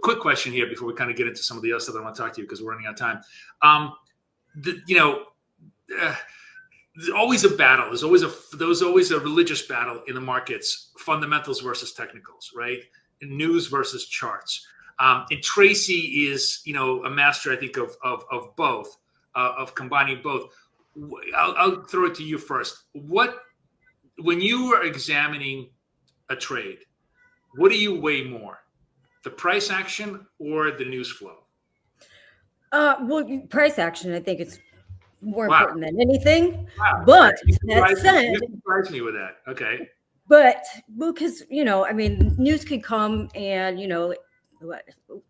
quick question here before we kind of get into some of the other stuff that I want to talk to you because we're running out of time. There's always a battle. There's always a religious battle in the markets, fundamentals versus technicals, right? And news versus charts. And Tracy is, a master, I think, of both, of combining both. I'll throw it to you first. When you are examining a trade, what do you weigh more, the price action or the news flow? Well, price action, I think it's more Wow. important than anything. Wow. But You that said, surprised me with that. Okay. But because, news could come and,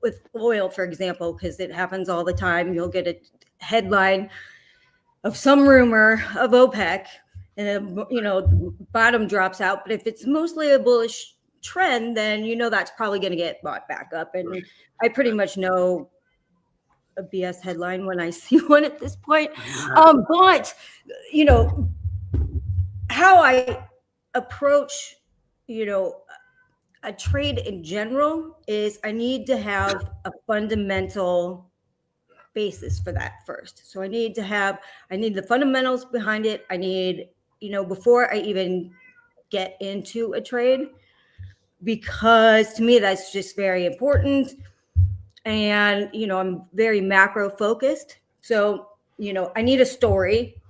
with oil, for example, because it happens all the time, you'll get a headline of some rumor of OPEC and, the bottom drops out. But if it's mostly a bullish trend, then, that's probably going to get bought back up. And Right. I pretty much know a BS headline when I see one at this point. But, how I approach, a trade in general is I need to have a fundamental basis for that first. So I need the fundamentals behind it. I need, before I even get into a trade, because to me, that's just very important. And, I'm very macro focused. So, I need a story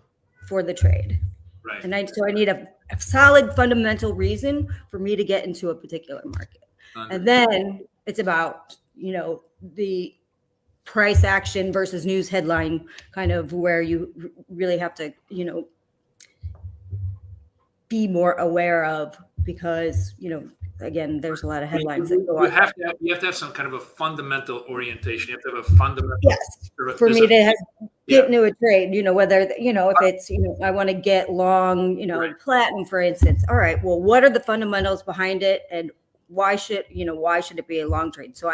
for the trade. Right. And so I need a solid fundamental reason for me to get into a particular market. And then it's about, the price action versus news headline, kind of where you really have to, be more aware of, because, again, there's a lot of headlines that go on. You have to have some kind of a fundamental orientation. You have to have a fundamental. Yes. For me to get into a trade, whether, if it's, I want to get long, Right. platinum, for instance. All right, well, what are the fundamentals behind it, and why should it be a long trade? So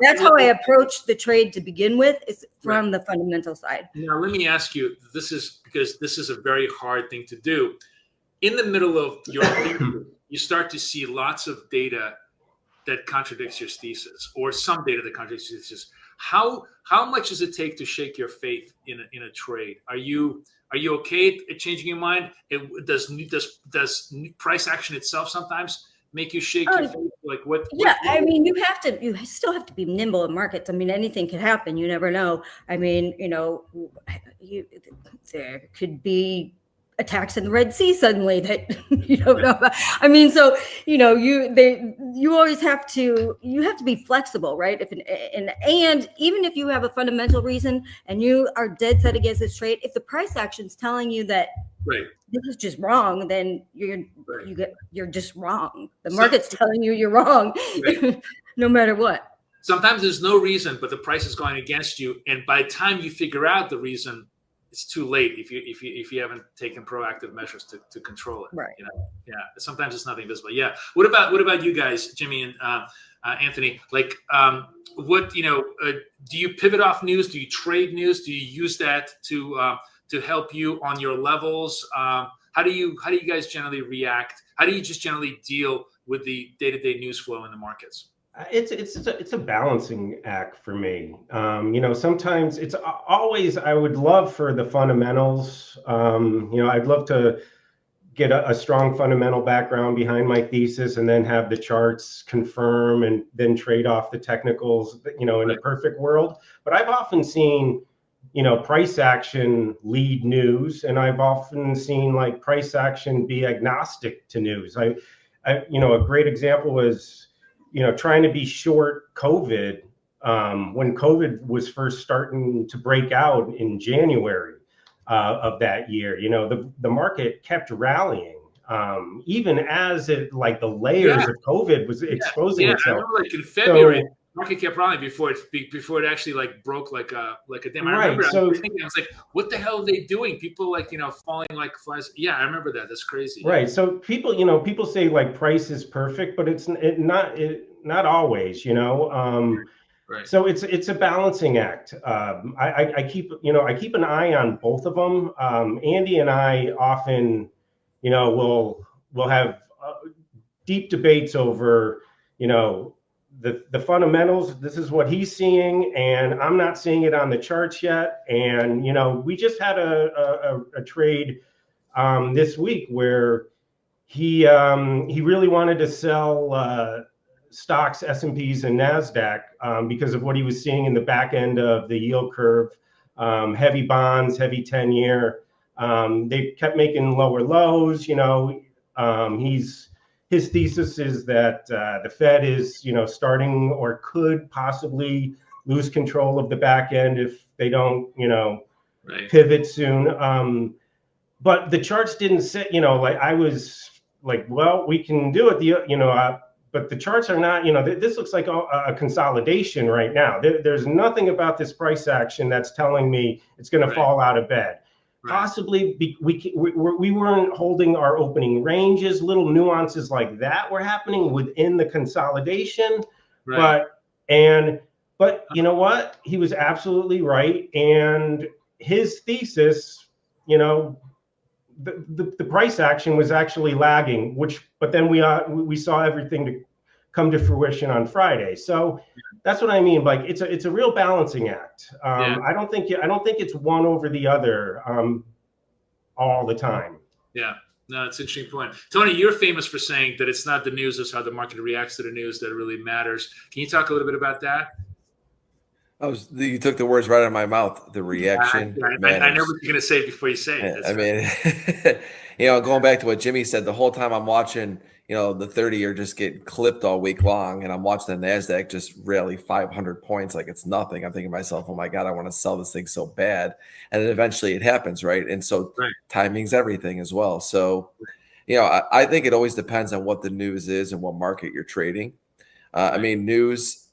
that's how I approach the trade to begin with, is from the fundamental side. Now, let me ask you, because this is a very hard thing to do. In the middle of your thesis, you start to see lots of data that contradicts your thesis, or some data that contradicts your thesis. How much does it take to shake your faith in a trade? Are you okay at changing your mind? Does price action itself sometimes make you shake your faith? Like what? Yeah, you still have to be nimble in markets. Anything could happen. You never know. There could be attacks in the Red Sea suddenly that you don't know about. So you always have to be flexible, right? And even if you have a fundamental reason and you are dead set against this trade, if the price action is telling you that this is just wrong, then you're just wrong. The market's telling you you're wrong, no matter what. Sometimes there's no reason, but the price is going against you, and by the time you figure out the reason, it's too late if you haven't taken proactive measures to control it. Right. Sometimes it's nothing visible. Yeah. What about you guys, Jimmy and Anthony? Like, do you pivot off news? Do you trade news? Do you use that to help you on your levels? How do you guys generally react? How do you just generally deal with the day-to-day news flow in the markets? It's a balancing act for me. Sometimes it's always, I would love for the fundamentals. I'd love to get a strong fundamental background behind my thesis, and then have the charts confirm, and then trade off the technicals, in a perfect world. But I've often seen, price action lead news, and I've often seen like price action be agnostic to news. A great example was, trying to be short COVID when COVID was first starting to break out in January of that year. The market kept rallying, even as the layers of COVID was exposing itself. I remember in February, market kept rallying before it actually broke like a dam. I remember I was thinking, I was like, what the hell are they doing? People falling like flies. Yeah, I remember that. That's crazy. Right. So people say price is perfect, but it's not always, Right. So it's a balancing act. I keep an eye on both of them. Andy and I often, we'll have deep debates over, the fundamentals, this is what he's seeing, and I'm not seeing it on the charts yet. And, you know, we just had a trade this week where he really wanted to sell stocks, S&Ps and NASDAQ because of what he was seeing in the back end of the yield curve, heavy bonds, heavy 10-year. They kept making lower lows, you know. His thesis is that the Fed is, you know, starting or could possibly lose control of the back end if they don't, you know, pivot soon. But the charts didn't say, you know, like I was like, well, we can do it, you know, but the charts are not, you know, this looks like a consolidation right now. There's nothing about this price action that's telling me it's going to fall out of bed. Possibly we weren't holding our opening ranges, little nuances like that were happening within the consolidation. But you know what? He was absolutely right. And his thesis, you know, the price action was actually lagging, but then we saw everything to come to fruition on Friday. So that's what I mean. Like it's a real balancing act. I don't think it's one over the other all the time. Yeah, no, it's an interesting point. Tony, you're famous for saying that it's not the news, it's how the market reacts to the news that really matters. Can you talk a little bit about that? You took the words right out of my mouth. The reaction. I know what you're going to say before you say it. I mean, you know, going back to what Jimmy said, the whole time I'm watching, you know, the 30-year just get clipped all week long, and I'm watching the NASDAQ just rally 500 points like it's nothing. I'm thinking to myself, oh my God, I want to sell this thing so bad. And then eventually it happens, right? And so timing's everything as well. So, you know, I think it always depends on what the news is and what market you're trading. I mean, news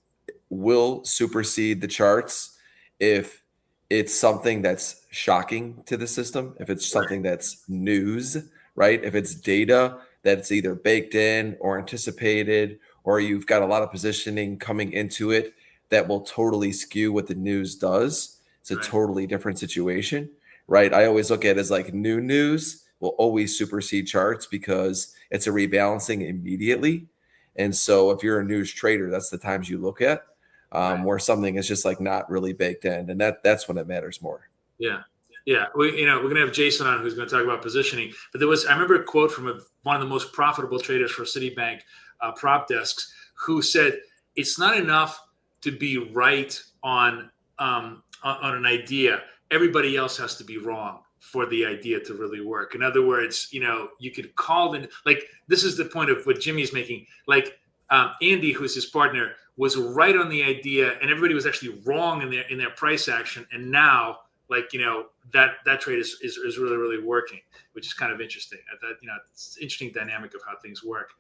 will supersede the charts if it's something that's shocking to the system, if it's something that's news, right? If it's data that's either baked in or anticipated, or you've got a lot of positioning coming into it that will totally skew what the news does. It's a totally different situation, right? I always look at it as like new news will always supersede charts because it's a rebalancing immediately. And so if you're a news trader, that's the times you look at. Where something is just like not really baked in, and that's when it matters more. Yeah. We're going to have Jason on who's going to talk about positioning. But I remember a quote from one of the most profitable traders for Citibank prop desks, who said, "It's not enough to be right on an idea. Everybody else has to be wrong for the idea to really work." In other words, you know, you could call in, like, this is the point of what Jimmy's making. Like Andy, who's his partner, was right on the idea, and everybody was actually wrong in their price action. And now, like, you know, that trade is really, really working, which is kind of interesting. You know, it's an interesting dynamic of how things work.